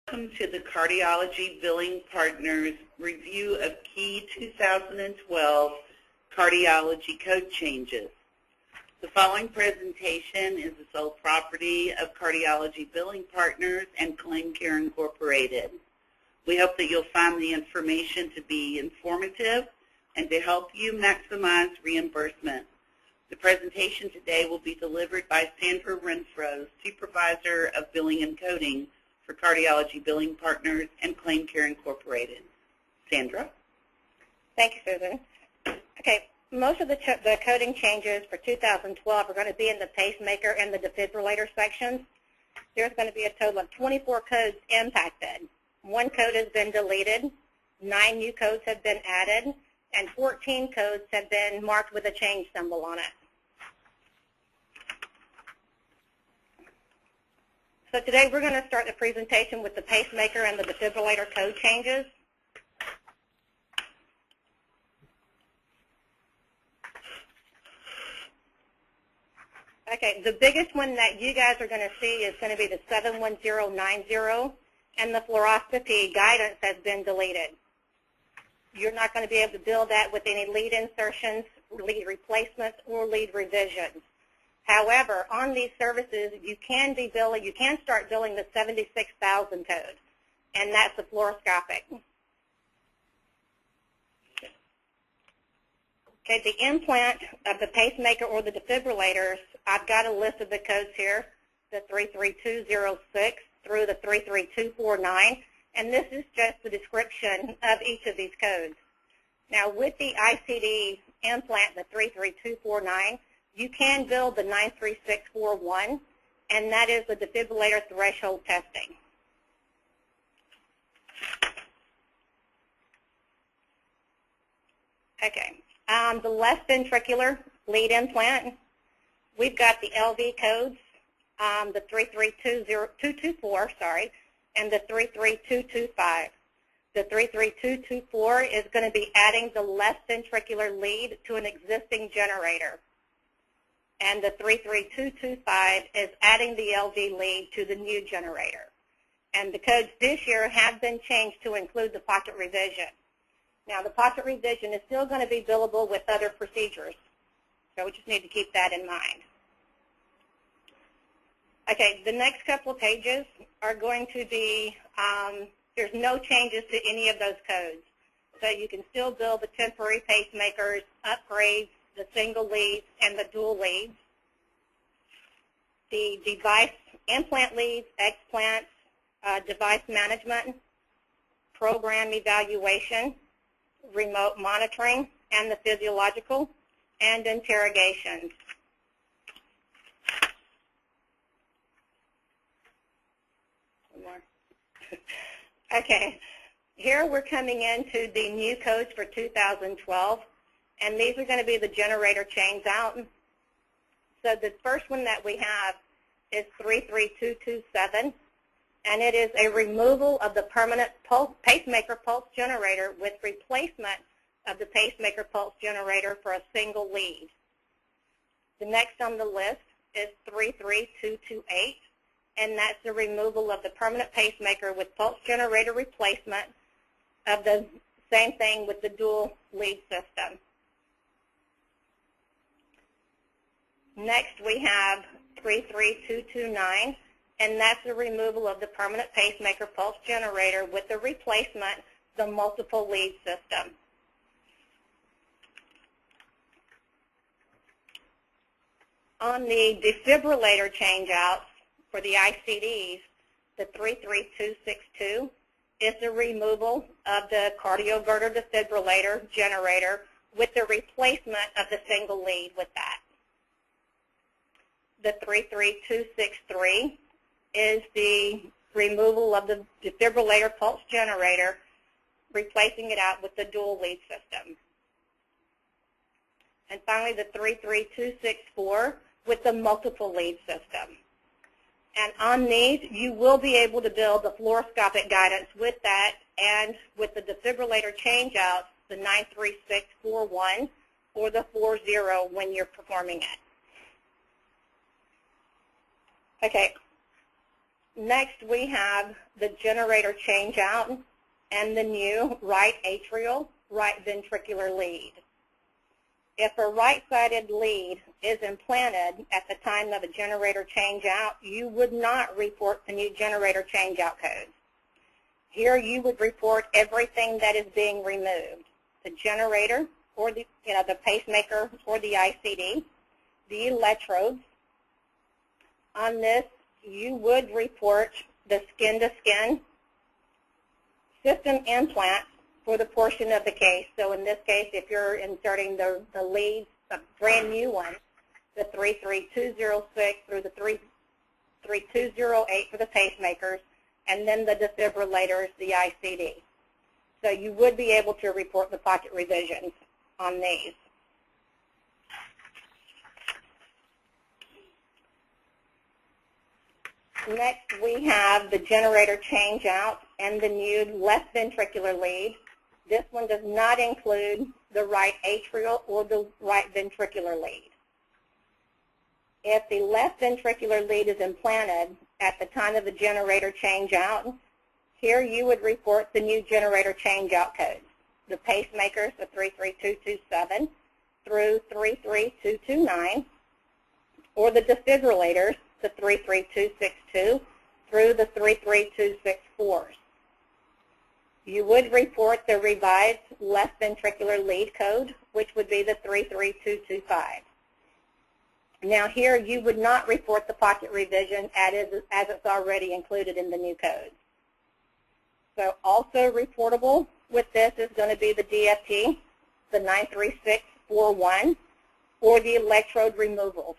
Welcome to the Cardiology Billing Partners review of key 2012 cardiology code changes. The following presentation is the sole property of Cardiology Billing Partners and Claim Care Incorporated. We hope that you'll find the information to be informative and to help you maximize reimbursement. The presentation today will be delivered by Sandra Renfro, Supervisor of Billing and Coding for Cardiology Billing Partners and Claim Care Incorporated. Sandra? Thank you, Susan. Okay, most of the coding changes for 2012 are going to be in the pacemaker and the defibrillator sections. There's going to be a total of 24 codes impacted. 1 code has been deleted, 9 new codes have been added, and 14 codes have been marked with a change symbol on it. So today we're going to start the presentation with the pacemaker and the defibrillator code changes. Okay, the biggest one that you guys are going to see is going to be the 71090, and the fluoroscopy guidance has been deleted. You're not going to be able to bill that with any lead insertions, lead replacements, or lead revisions. However, on these services, you can start billing the 76,000 code, and that's the fluoroscopic. Okay, the implant of the pacemaker or the defibrillators, I've got a list of the codes here, the 33206 through the 33249, and this is just the description of each of these codes. Now, with the ICD implant, the 33249, you can bill the 93641, and that is the defibrillator threshold testing. Okay, the left ventricular lead implant, we've got the LV codes, the 332224, and the 33225. The 33224 is going to be adding the left ventricular lead to an existing generator. And the 33225 is adding the LV lead to the new generator. And the codes this year have been changed to include the pocket revision. Now, the pocket revision is still going to be billable with other procedures, so we just need to keep that in mind. Okay, the next couple of pages are going to be, there's no changes to any of those codes. So you can still bill the temporary pacemakers, upgrades, the single leads, and the dual leads. The device implant leads, explants, device management, program evaluation, remote monitoring, and the physiological, and interrogations. Okay, here we're coming into the new codes for 2012. And these are going to be the generator change out. So the first one that we have is 33227, and it is a removal of the permanent pacemaker pulse generator with replacement of the pacemaker pulse generator for a single lead. The next on the list is 33228, and that's the removal of the permanent pacemaker with pulse generator replacement of the same thing with the dual lead system. Next, we have 33229, and that's the removal of the permanent pacemaker pulse generator with the replacement, the multiple lead system. On the defibrillator changeouts for the ICDs, the 33262 is the removal of the cardioverter defibrillator generator with the replacement of the single lead with that. The 33263 is the removal of the defibrillator pulse generator, replacing it out with the dual lead system. And finally, the 33264 with the multiple lead system. And on these, you will be able to build the fluoroscopic guidance with that, and with the defibrillator changeouts, the 93641 or the 40 when you're performing it. Okay, Next, we have the generator change-out and the new right atrial, right ventricular lead. If a right-sided lead is implanted at the time of a generator change-out, you would not report the new generator change-out codes. Here you would report everything that is being removed, the generator or the pacemaker or the ICD, the electrodes. On this, you would report the skin-to-skin system implant for the portion of the case. So in this case, if you're inserting the leads, a brand new one, the 33206 through the 33208 for the pacemakers, and then the defibrillators, the ICD. So you would be able to report the pocket revisions on these. Next, we have the generator change-out and the new left ventricular lead. This one does not include the right atrial or the right ventricular lead. If the left ventricular lead is implanted at the time of the generator change-out, here you would report the new generator change-out codes, the pacemakers, the 33227 through 33229, or the defibrillators, the 33262 through the 33264. You would report the revised left ventricular lead code, which would be the 33225. Now here you would not report the pocket revision as it's already included in the new code. So also reportable with this is going to be the DFT, the 93641, or the electrode removals.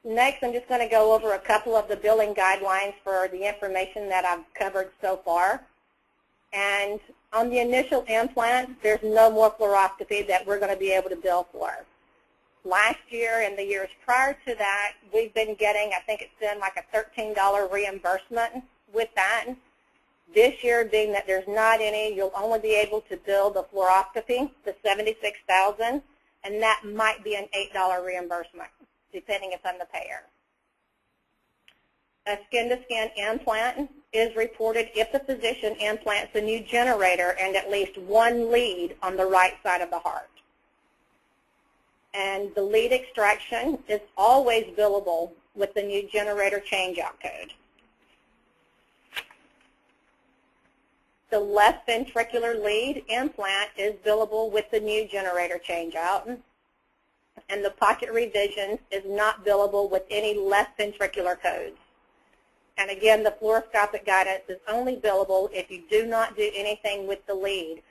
Next, I'm just going to go over a couple of the billing guidelines for the information that I've covered so far. And on the initial implant, there's no more fluoroscopy that we're going to be able to bill for. Last year and the years prior to that, we've been getting, I think it's been like a $13 reimbursement with that. This year, being that there's not any, you'll only be able to bill the fluoroscopy, the $76,000, and that might be an $8 reimbursement, depending upon the payer. A skin-to-skin implant is reported if the physician implants a new generator and at least one lead on the right side of the heart. And the lead extraction is always billable with the new generator change-out code. The left ventricular lead implant is billable with the new generator change-out, and the pocket revisions is not billable with any left ventricular codes. And again, the fluoroscopic guidance is only billable if you do not do anything with the lead,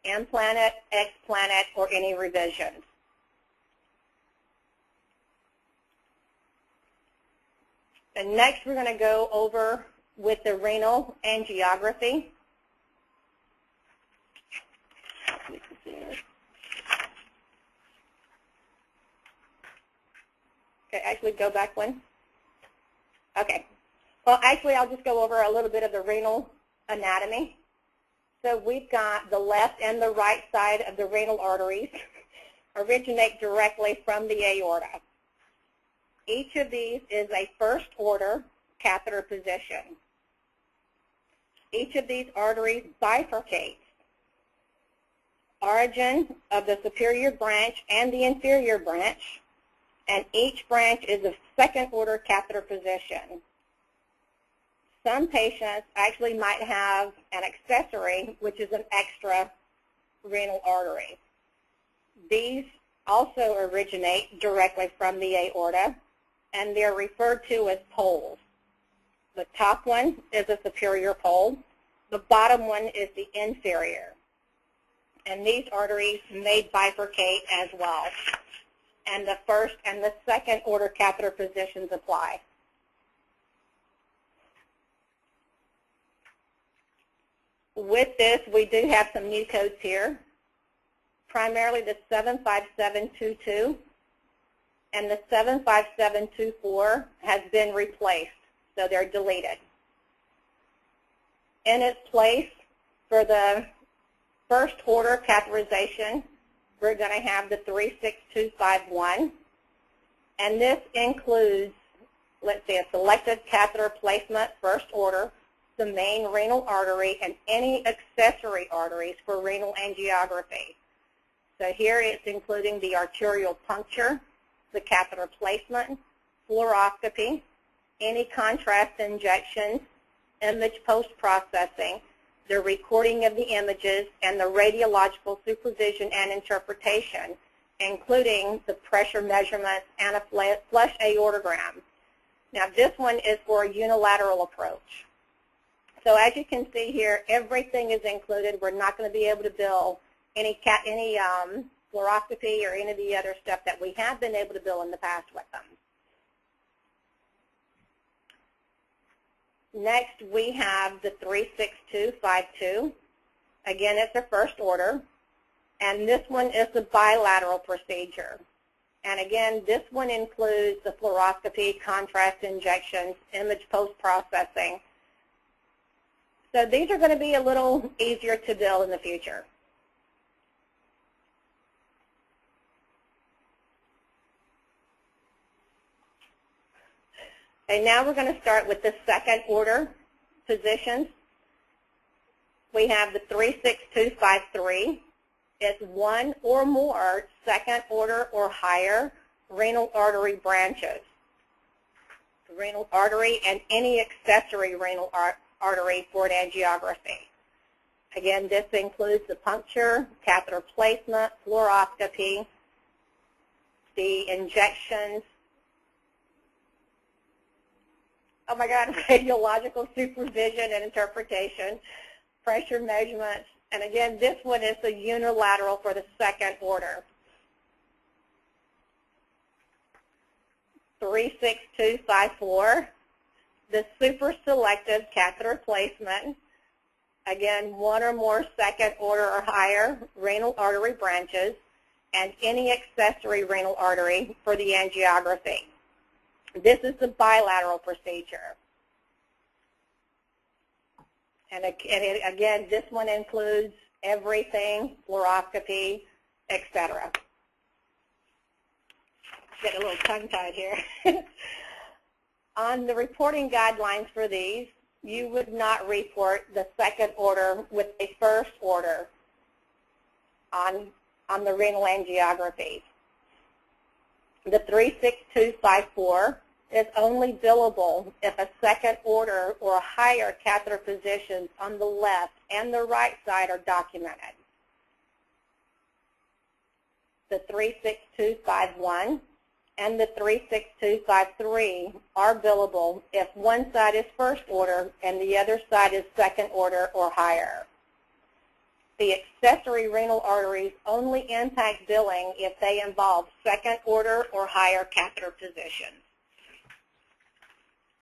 implant it, explant it, or any revisions. And next we're going to go over with the renal angiography. Okay, actually go back one. Okay. Well, actually, I'll just go over a little bit of the renal anatomy. So we've got the left and the right side of the renal arteries originate directly from the aorta. Each of these is a first-order catheter position. Each of these arteries bifurcates. Origin of the superior branch and the inferior branch, and each branch is a second-order catheter position. Some patients actually might have an accessory, which is an extra renal artery. These also originate directly from the aorta, and they're referred to as poles. The top one is a superior pole. The bottom one is the inferior. And these arteries may bifurcate as well. And the first and the second order catheter positions apply. With this, we do have some new codes here, primarily the 75722 and the 75724 has been replaced, so they're deleted. In its place, for the first order catheterization, we're going to have the 36251, and this includes let's see, a selective catheter placement, first order, the main renal artery, and any accessory arteries for renal angiography. So here it's including the arterial puncture, the catheter placement, fluoroscopy, any contrast injections, image post-processing, the recording of the images, and the radiological supervision and interpretation, including the pressure measurements and a flush aortogram. Now this one is for a unilateral approach. So as you can see here, everything is included. We're not going to be able to bill any fluoroscopy or any of the other stuff that we have been able to bill in the past with them. Next, we have the 36252. Again, it's a first order, and this one is the bilateral procedure. And again, this one includes the fluoroscopy, contrast injections, image post-processing. So these are going to be a little easier to bill in the future. And now we're going to start with the second order positions. We have the 36253. It's one or more second order or higher renal artery branches. The renal artery and any accessory renal artery for an angiography. Again, this includes the puncture, catheter placement, fluoroscopy, the injections, oh my God, radiological supervision and interpretation, pressure measurements, and again, this one is the unilateral for the second order. 36254, the super selective catheter placement, again, one or more second order or higher renal artery branches, and any accessory renal artery for the angiography. This is the bilateral procedure. And again, this one includes everything, fluoroscopy, etc. Get a little tongue-tied here. On the reporting guidelines for these, you would not report the second order with a first order on the renal angiography. The 36254 is only billable if a second order or higher catheter positions on the left and the right side are documented. The 36251 and the 36253 are billable if one side is first order and the other side is second order or higher. The accessory renal arteries only impact billing if they involve second order or higher catheter positions.